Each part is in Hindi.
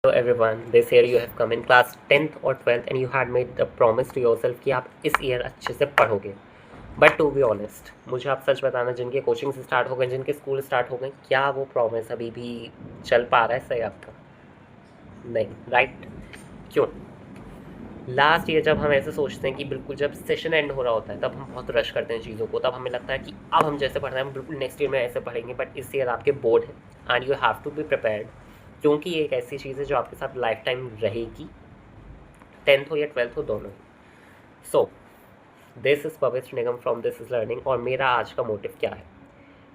Hello everyone, this year you have come in class 10th or 12th and you had made the promise to yourself कि आप इस ईयर अच्छे से पढ़ोगे. बट टू बी ऑनेस्ट, मुझे आप सच बताना, जिनके कोचिंग स्टार्ट हो गए, जिनके स्कूल स्टार्ट हो गए, क्या वो प्रॉमिस अभी भी चल पा रहा है सही आपका? नहीं, राइट? क्यों? लास्ट ईयर जब हम ऐसे सोचते हैं कि बिल्कुल जब सेशन एंड हो रहा होता है तब हम बहुत रश करते हैं चीज़ों को, तब हमें लगता है कि अब हम जैसे पढ़ रहे हैं हम बिल्कुल नेक्स्ट ईयर में ऐसे पढ़ेंगे. बट इस ईयर आपके बोर्ड है and you have to be prepared, क्योंकि ये एक ऐसी चीज़ है जो आपके साथ लाइफ टाइम रहेगी, 10th हो या 12th हो, दोनों. सो दिस इज़ पवित्र निगम फ्रॉम दिस इज़ लर्निंग. और मेरा आज का मोटिव क्या है?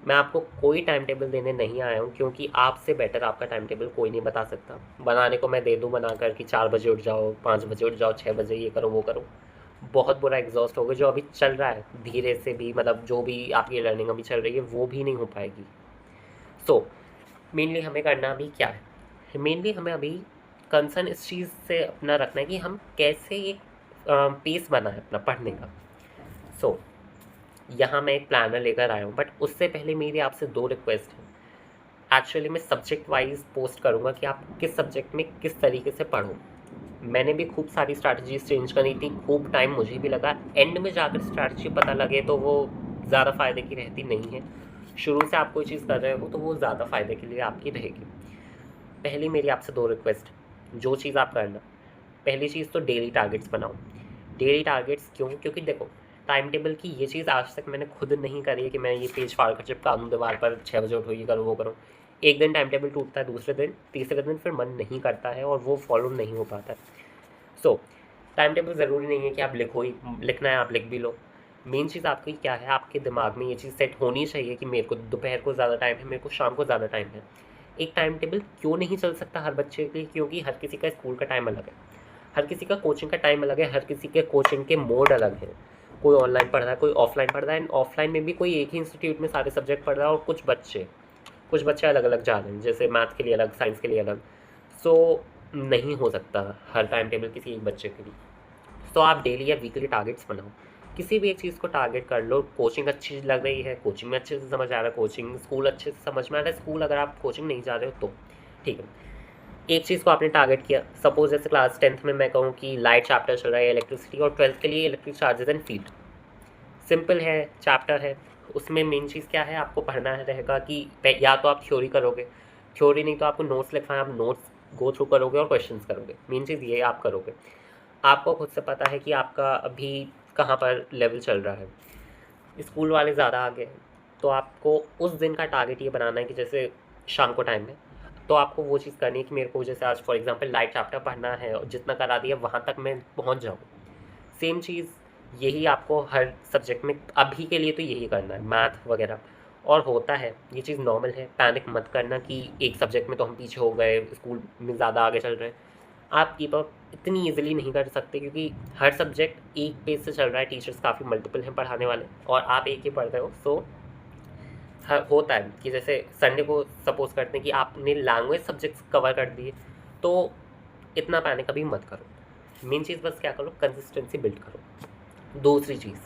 मैं आपको कोई टाइम टेबल देने नहीं आया हूँ, क्योंकि आपसे बेटर आपका टाइम टेबल कोई नहीं बता सकता. बनाने को मैं दे दूँ बनाकर कि 4 बजे उठ जाओ, 5 बजे उठ जाओ, 6 बजे ये करो वो करो, बहुत बुरा एग्जॉस्ट होगा. जो अभी चल रहा है धीरे से भी, मतलब जो भी आपकी लर्निंग अभी चल रही है वो भी नहीं हो पाएगी. सो मेनली हमें करना अभी क्या है? मेनली हमें अभी कंसर्न इस चीज़ से अपना रखना है कि हम कैसे एक पेस बना है अपना पढ़ने का. सो यहाँ मैं एक प्लानर लेकर आया हूँ, बट उससे पहले मेरी आपसे 2 रिक्वेस्ट हैं. एक्चुअली मैं सब्जेक्ट वाइज पोस्ट करूँगा कि आप किस सब्जेक्ट में किस तरीके से पढ़ो. मैंने भी खूब सारी स्ट्रैटेजीज चेंज करी थी, खूब टाइम मुझे भी लगा. एंड में जाकर स्ट्रैटेजी पता लगे तो वो ज़्यादा फ़ायदे की रहती नहीं है. शुरू से आप कोई चीज़ कर रहे हो तो वो ज़्यादा फ़ायदे के लिए आपकी रहेगी. पहली मेरी आपसे 2 रिक्वेस्ट, जो चीज़ आप करना, पहली चीज़ तो डेली टारगेट्स बनाओ. डेली टारगेट्स क्यों? क्योंकि देखो, टाइम टेबल की ये चीज़ आज तक मैंने खुद नहीं करी है कि मैं ये पेज फाड़ कर चिपका दूँ दीवार पर, 6 बजे उठो, ये करो वो करो. एक दिन टाइम टेबल टूटता है, दूसरे दिन तीसरे दिन फिर मन नहीं करता है और वो फॉलो नहीं हो पाता है. सो टाइम टेबल ज़रूरी नहीं है कि आप लिखो ही, लिखना है आप लिख भी लो. मेन चीज़ आपकी क्या है, आपके दिमाग में ये चीज़ सेट होनी चाहिए कि मेरे को दोपहर को ज़्यादा टाइम है, मेरे को शाम को ज़्यादा टाइम है. एक टाइम टेबल क्यों नहीं चल सकता हर बच्चे के लिए? क्योंकि हर किसी का स्कूल का टाइम अलग है, हर किसी का कोचिंग का टाइम अलग है, हर किसी के कोचिंग के मोड अलग है. कोई ऑनलाइन पढ़ रहा है, कोई ऑफलाइन पढ़ रहा है. एंड ऑफलाइन में भी कोई एक ही इंस्टीट्यूट में सारे सब्जेक्ट पढ़ रहा है, और कुछ बच्चे अलग अलग जा रहे हैं, जैसे मैथ के लिए अलग, साइंस के लिए अलग. सो नहीं हो सकता हर टाइम टेबल किसी एक बच्चे के लिए. तो आप डेली या वीकली टारगेट्स बनाओ. किसी भी एक चीज़ को टारगेट कर लो. कोचिंग अच्छी लग रही है, कोचिंग में अच्छे से समझ आ रहा है, कोचिंग स्कूल अच्छे से समझ में आ रहा है, स्कूल अगर आप कोचिंग नहीं जा रहे हो तो ठीक है. एक चीज़ को आपने टारगेट किया, सपोज जैसे क्लास 10th में मैं कहूँ कि लाइट चैप्टर चल रहा है इलेक्ट्रिसिटी, और 12th के लिए electric charges and field. Simple है, चैप्टर है. उसमें मेन चीज़ क्या है, आपको पढ़ना है रहेगा कि या तो आप थ्योरी करोगे, थ्योरी नहीं तो आपको नोट्स लिखवाएं, आप नोट्स गो थ्रू करोगे और क्वेश्चंस करोगे. मेन चीज़ ये आप करोगे. आपको खुद से पता है कि आपका अभी कहाँ पर लेवल चल रहा है. स्कूल वाले ज़्यादा आगे हैं, तो आपको उस दिन का टारगेट ये बनाना है कि जैसे शाम को टाइम है तो आपको वो चीज़ करनी है कि मेरे को जैसे आज फॉर एग्जांपल लाइट चैप्टर पढ़ना है और जितना करा दिया वहाँ तक मैं पहुँच जाऊँ. सेम चीज़ यही आपको हर सब्जेक्ट में अभी के लिए तो यही करना है, मैथ वगैरह. और होता है, ये चीज़ नॉर्मल है, पैनिक मत करना कि एक सब्जेक्ट में तो हम पीछे हो गए, स्कूल में ज़्यादा आगे चल रहे हैं. आप कीप अप इतनी ईजिली नहीं कर सकते, क्योंकि हर सब्जेक्ट एक पेज से चल रहा है, टीचर्स काफ़ी मल्टीपल हैं पढ़ाने वाले और आप एक ही पढ़ रहे हो. सो होता है कि जैसे संडे को सपोज करते हैं कि आपने लैंग्वेज सब्जेक्ट्स कवर कर दिए, तो इतना पैनिक कभी मत करो. मेन चीज़ बस क्या करो, कंसिस्टेंसी बिल्ड करो. दूसरी चीज़,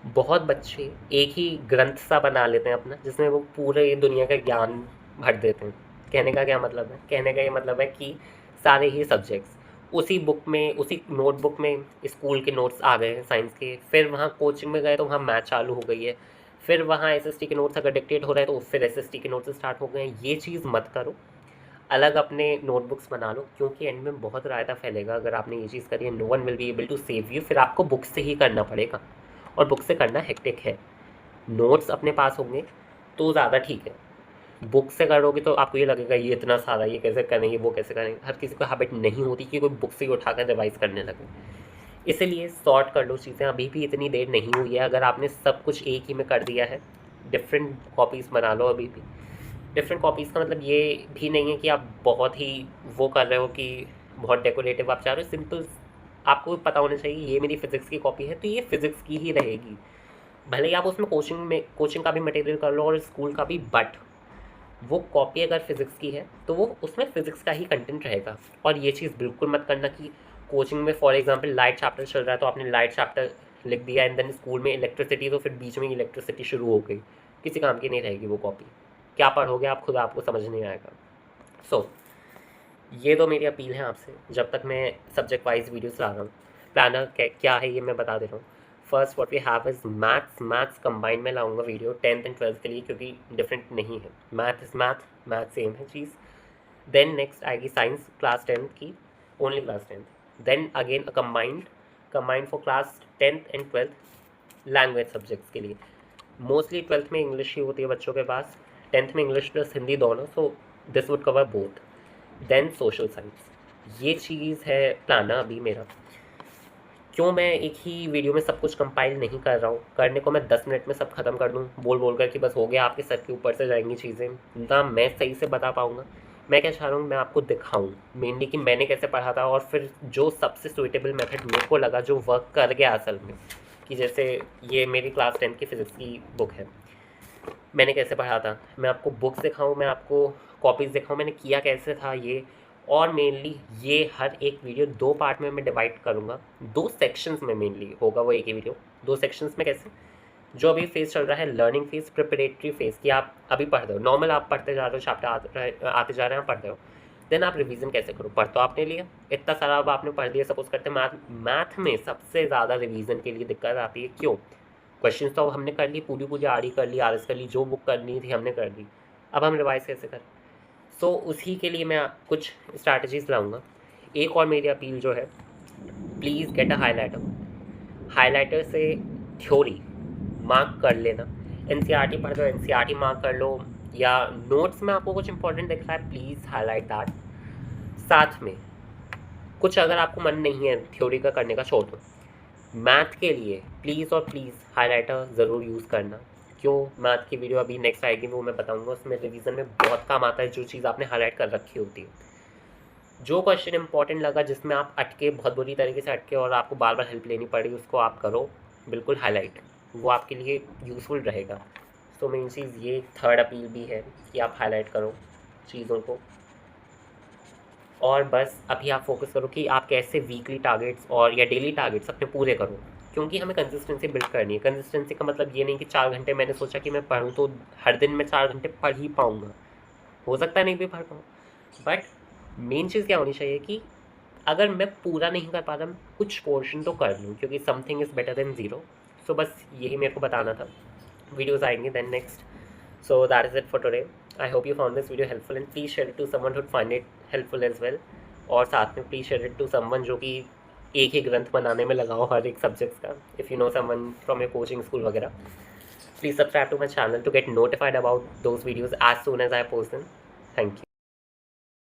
बहुत बच्चे एक ही ग्रंथ सा बना लेते हैं अपना, जिसमें वो पूरे दुनिया का ज्ञान भर देते हैं. कहने का क्या मतलब है? कहने का ये मतलब है कि सारे ही सब्जेक्ट्स उसी बुक में, उसी नोटबुक में स्कूल के नोट्स आ गए हैं साइंस के, फिर वहाँ कोचिंग में गए तो वहाँ मैथ चालू हो गई है, फिर वहाँ एसएसटी के नोट्स अगर डिक्टेट हो रहे हैं तो फिर एसएसटी के नोट्स स्टार्ट हो गए हैं. ये चीज़ मत करो. अलग अपने नोटबुक्स बना लो, क्योंकि एंड में बहुत रायता फैलेगा अगर आपने ये चीज़ करी है. No one will be able to save you. फिर आपको बुक से ही करना पड़ेगा, और बुक से करना हेक्टिक है. नोट्स अपने पास होंगे तो ज़्यादा ठीक है. बुक से करोगे तो आपको ये लगेगा ये इतना सारा, ये कैसे करेंगे, वो कैसे करेंगे. हर किसी को हैबिट नहीं होती कि कोई बुक से ही उठाकर रिवाइज करने लगे. इसलिए सॉर्ट कर लो चीज़ें. अभी भी इतनी देर नहीं हुई है. अगर आपने सब कुछ एक ही में कर दिया है, डिफरेंट कॉपीज़ बना लो. अभी भी डिफरेंट कॉपीज़ का मतलब ये भी नहीं है कि आप बहुत ही वो कर रहे हो कि बहुत डेकोरेटिव आप चाह रहे हो. सिंपल आपको पता होना चाहिए ये मेरी फ़िज़िक्स की कॉपी है तो ये फ़िज़िक्स की ही रहेगी. भले ही आप उसमें कोचिंग का भी मटेरियल कर लो और स्कूल का भी, बट वो कॉपी अगर फिज़िक्स की है तो वो उसमें फ़िज़िक्स का ही कंटेंट रहेगा. और ये चीज़ बिल्कुल मत करना कि कोचिंग में फॉर एग्जांपल लाइट चैप्टर चल रहा है तो आपने लाइट चैप्टर लिख दिया, एंड देन स्कूल में इलेक्ट्रिसिटी, तो फिर बीच में इलेक्ट्रिसिटी शुरू हो गई. किसी काम की नहीं रहेगी वो कॉपी. क्या पढ़ोगे आप खुद, आपको समझ नहीं आएगा. सो ये तो मेरी अपील है आपसे, जब तक मैं सब्जेक्ट वाइज वीडियोस ला रहा हूँ। प्लानर क्या है ये मैं बता दे रहा हूँ। First what we have is maths combined में लाऊंगा वीडियो 10th एंड 12th के लिए, क्योंकि डिफरेंट नहीं है। मैथ इज़ मैथ सेम है चीज़। देन नेक्स्ट आएगी साइंस क्लास 10th की, only class 10th। Then again a combined for class 10th and 12th language subjects के लिए। मोस्टली 12th में इंग्लिश ही होती है बच्चों के पास, 10th में इंग्लिश प्लस हिंदी दोनों, so this would cover both. Then social science, ये चीज़ है प्लाना अभी मेरा। क्यों मैं एक ही वीडियो में सब कुछ कंपाइल नहीं कर रहा हूँ, करने को मैं 10 मिनट में सब खत्म कर दूँ बोल बोल कर कि बस हो गया, आपके सर के ऊपर से जाएंगी चीज़ें, ना मैं सही से बता पाऊँगा। मैं क्या चाह रहा हूँ, मैं आपको दिखाऊँ मेनली कि मैंने कैसे पढ़ा था, और फिर जो सबसे सुइटेबल मेथड मेरे को लगा, जो वर्क कर गया असल में। कि जैसे ये मेरी क्लास 10 की फिज़िक्स की बुक है, मैंने कैसे पढ़ा था, मैं आपको बुक्स दिखाऊँ, मैं आपको कॉपीज़ दिखाऊँ मैंने किया कैसे था ये। और मेनली ये हर एक वीडियो 2 पार्ट में मैं डिवाइड करूँगा, 2 सेक्शंस में मेनली होगा वो एक ही वीडियो। 2 सेक्शंस में कैसे, जो अभी फेज़ चल रहा है लर्निंग फेज़, प्रिपरेटरी फेज़ कि आप अभी पढ़ रहे हो, नॉर्मल आप पढ़ते जा रहे हो, चैप्टर आते जा रहे हैं, आप पढ़ रहे हो। देन आप रिवीजन कैसे करो, पढ़ तो आपने लिया इतना सारा, अब आपने पढ़ लिया, सपोज करते हैं मैथ में सबसे ज़्यादा रिवीजन के लिए दिक्कत आती है। क्यों? क्वेश्चन तो हमने कर ली, पूरी पूरी आड़ी कर ली, आर एस कर ली, जो बुक करनी थी हमने कर ली, अब हम रिवाइज कैसे करें। सो उसी के लिए मैं कुछ स्ट्रैटेजीज लाऊंगा। एक और मेरी अपील जो है, प्लीज़ गेट अ हाईलाइटर से थ्योरी मार्क कर लेना। एनसीईआरटी पढ़ लो, एनसीईआरटी मार्क कर लो, या नोट्स में आपको कुछ इंपॉर्टेंट दिख रहा है, प्लीज़ हाईलाइट दैट। साथ में कुछ अगर आपको मन नहीं है थ्योरी का करने का, छोड़ दो, मैथ के लिए प्लीज़ और प्लीज़ हाईलाइटर ज़रूर यूज़ करना। क्यों? मैथ की वीडियो अभी नेक्स्ट आएगी, वो मैं बताऊंगा, उसमें रिवीजन में बहुत काम आता है जो चीज़ आपने हाईलाइट कर रखी होती है। जो क्वेश्चन इंपॉर्टेंट लगा, जिसमें आप अटके, बहुत बुरी तरीके से अटके और आपको बार बार हेल्प लेनी पड़ी, उसको आप करो बिल्कुल हाईलाइट, वो आपके लिए यूज़फुल रहेगा। तो मेन चीज़ ये थर्ड अपील भी है कि आप हाईलाइट करो चीज़ों को। और बस अभी आप फोकस करो कि आप कैसे वीकली टारगेट्स और या डेली टारगेट्स अपने पूरे करो, क्योंकि हमें कंसिस्टेंसी बिल्ड करनी है। कंसिस्टेंसी का मतलब ये नहीं कि 4 घंटे मैंने सोचा कि मैं पढ़ूँ तो हर दिन मैं 4 घंटे पढ़ ही पाऊँगा, हो सकता है नहीं भी पढ़ पाऊँ। बट मेन चीज़ क्या होनी चाहिए कि अगर मैं पूरा नहीं कर पा रहा, मैं कुछ पोर्शन तो कर लूँ, क्योंकि something is better than zero. So बस यही मेरे को बताना था। वीडियोज़ आएंगे then next. So that is it for today. I hope you found this video helpful and please share it to someone who would find it helpful as well. और साथ में please share it to someone जो कि एक ही ग्रंथ बनाने में लगा हो हर एक सब्जेक्ट्स का। If you know someone from your coaching school वगैरह, please subscribe to my channel to get notified about those videos as soon as I post them. Thank you.